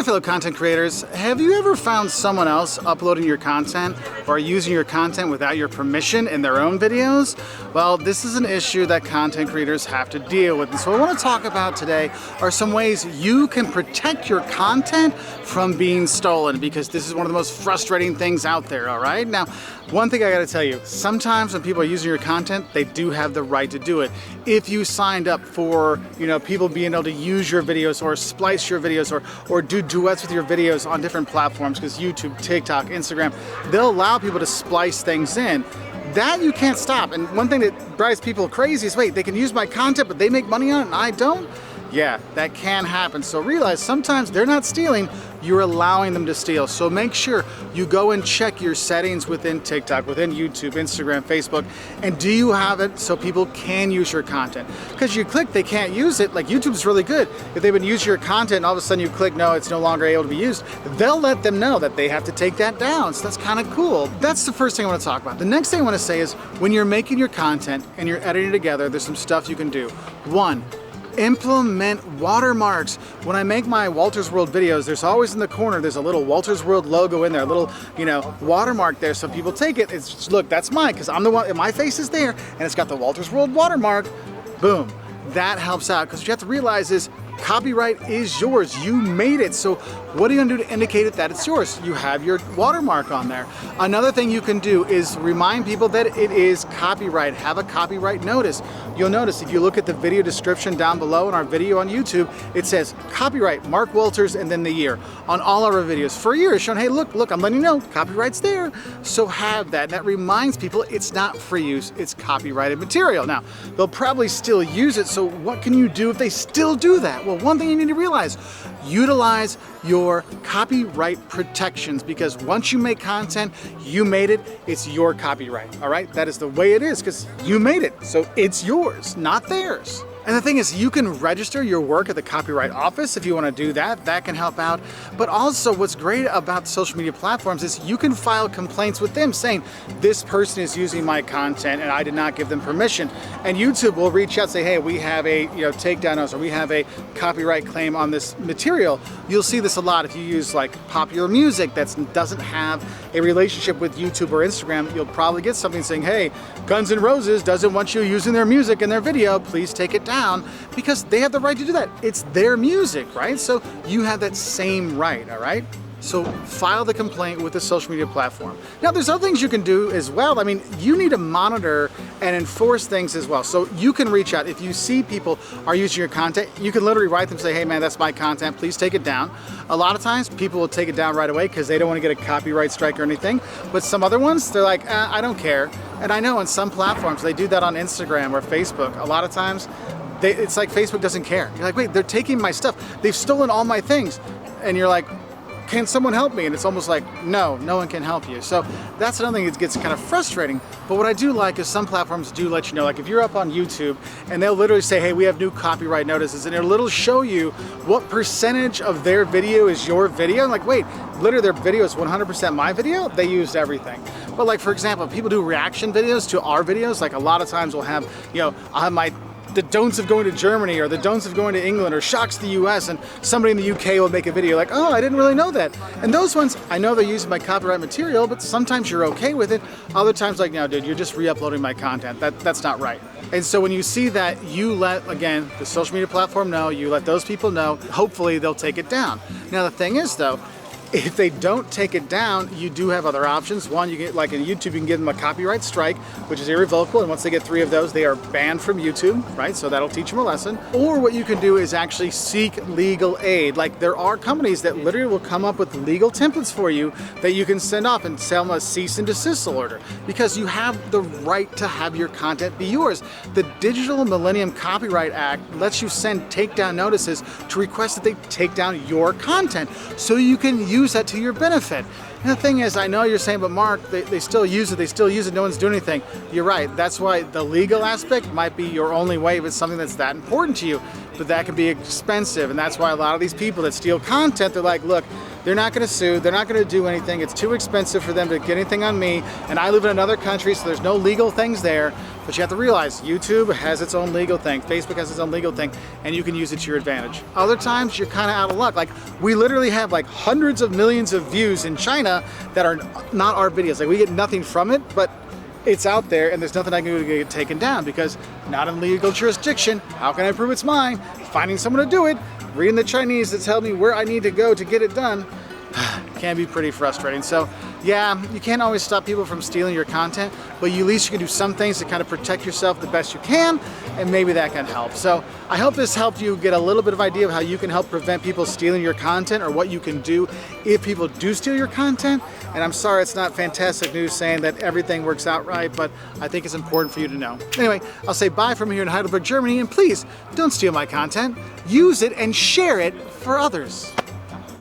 there, fellow content creators. Have you ever found someone else uploading your content or using your content without your permission in their own videos? Well, this is an issue that content creators have to deal with. And so what I want to talk about today are some ways you can protect your content from being stolen, because this is one of the most frustrating things out there, all right? Now, one thing I gotta tell you, sometimes when people are using your content, they do have the right to do it. If you signed up for, people being able to use your videos or splice your videos or do duets with your videos on different platforms, because YouTube, TikTok, Instagram, they'll allow people to splice things in. That you can't stop. And one thing that drives people crazy is, wait, they can use my content, but they make money on it and I don't? Yeah, that can happen. So realize sometimes they're not stealing, you're allowing them to steal. So make sure you go and check your settings within TikTok, within YouTube, Instagram, Facebook, and do you have it so people can use your content? Because you click they can't use it, like YouTube's really good. If they've been using your content and all of a sudden you click no, it's no longer able to be used, they'll let them know that they have to take that down. So that's kind of cool. That's the first thing I want to talk about. The next thing I want to say is when you're making your content and you're editing it together, there's some stuff you can do. One, implement watermarks. When I make my Walter's World videos, there's always in the corner, there's a little Walter's World logo in there, a little, watermark there, so people take it. It's just, look, that's mine, because I'm the one, my face is there, and it's got the Walter's World watermark. Boom. That helps out, because what you have to realize is copyright is yours. You made it. So what are you gonna do to indicate it that it's yours? You have your watermark on there. Another thing you can do is remind people that it is copyright. Have a copyright notice. You'll notice if you look at the video description down below in our video on YouTube, it says copyright Mark Walters and then the year on all our videos for years, showing, hey, look, I'm letting you know, copyright's there. So have that. And that reminds people it's not free use, it's copyrighted material. Now, they'll probably still use it, so what can you do if they still do that? Well, one thing you need to realize, utilize your copyright protections, because once you make content, you made it, it's your copyright, all right? That is the way it is, because you made it, so it's yours, not theirs. And the thing is, you can register your work at the Copyright Office if you want to do that. That can help out. But also what's great about social media platforms is you can file complaints with them saying, this person is using my content and I did not give them permission. And YouTube will reach out and say, hey, we have a takedown notice, or we have a copyright claim on this material. You'll see this a lot if you use like popular music that doesn't have a relationship with YouTube or Instagram. You'll probably get something saying, hey, Guns N' Roses doesn't want you using their music in their video, please take it down, because they have the right to do that. It's their music, right? So you have that same right, all right? So file the complaint with the social media platform. Now there's other things you can do as well. I mean, you need to monitor and enforce things as well. So you can reach out. If you see people are using your content, you can literally write them and say, hey man, that's my content, please take it down. A lot of times people will take it down right away because they don't want to get a copyright strike or anything. But some other ones, they're like, I don't care. And I know on some platforms, they do that on Instagram or Facebook. A lot of times, it's like Facebook doesn't care. You're like, wait, they're taking my stuff. They've stolen all my things. And you're like, can someone help me? And it's almost like, no one can help you. So that's another thing that gets kind of frustrating. But what I do like is some platforms do let you know, like if you're up on YouTube and they'll literally say, hey, we have new copyright notices, and it'll show you what percentage of their video is your video. I'm like, wait, literally their video is 100% my video? They used everything. But like, for example, if people do reaction videos to our videos, like a lot of times we'll have, I'll have the don'ts of going to Germany, or the don'ts of going to England, or shocks to the US, and somebody in the UK will make a video like, oh, I didn't really know that. And those ones, I know they're using my copyright material, but sometimes you're okay with it. Other times like, no, dude, you're just re-uploading my content. That's not right. And so when you see that, you let, again, the social media platform know, you let those people know, hopefully they'll take it down. Now the thing is though, if they don't take it down, you do have other options. One, you get, like in YouTube, you can give them a copyright strike, which is irrevocable, and once they get 3 of those, they are banned from YouTube, right? So that'll teach them a lesson. Or what you can do is actually seek legal aid. Like there are companies that literally will come up with legal templates for you that you can send off and sell them a cease and desist order, because you have the right to have your content be yours. The Digital Millennium Copyright Act lets you send takedown notices to request that they take down your content so you can use that to your benefit. And the thing is, I know you're saying, but Mark, they still use it, no one's doing anything. You're right, that's why the legal aspect might be your only way if it's something that's that important to you, but that can be expensive, and that's why a lot of these people that steal content, they're like, look, they're not gonna sue, they're not gonna do anything, it's too expensive for them to get anything on me, and I live in another country, so there's no legal things there. But you have to realize YouTube has its own legal thing, Facebook has its own legal thing, and you can use it to your advantage. Other times you're kind of out of luck. Like we literally have like hundreds of millions of views in China that are not our videos. Like we get nothing from it, but it's out there and there's nothing I can do to get it taken down because not in legal jurisdiction. How can I prove it's mine? Finding someone to do it, reading the Chinese that tell me where I need to go to get it done can be pretty frustrating. So yeah, you can't always stop people from stealing your content, but at least you can do some things to kind of protect yourself the best you can, and maybe that can help. So I hope this helped you get a little bit of idea of how you can help prevent people stealing your content or what you can do if people do steal your content. And I'm sorry it's not fantastic news saying that everything works out right, but I think it's important for you to know. Anyway, I'll say bye from here in Heidelberg, Germany, and please don't steal my content. Use it and share it for others.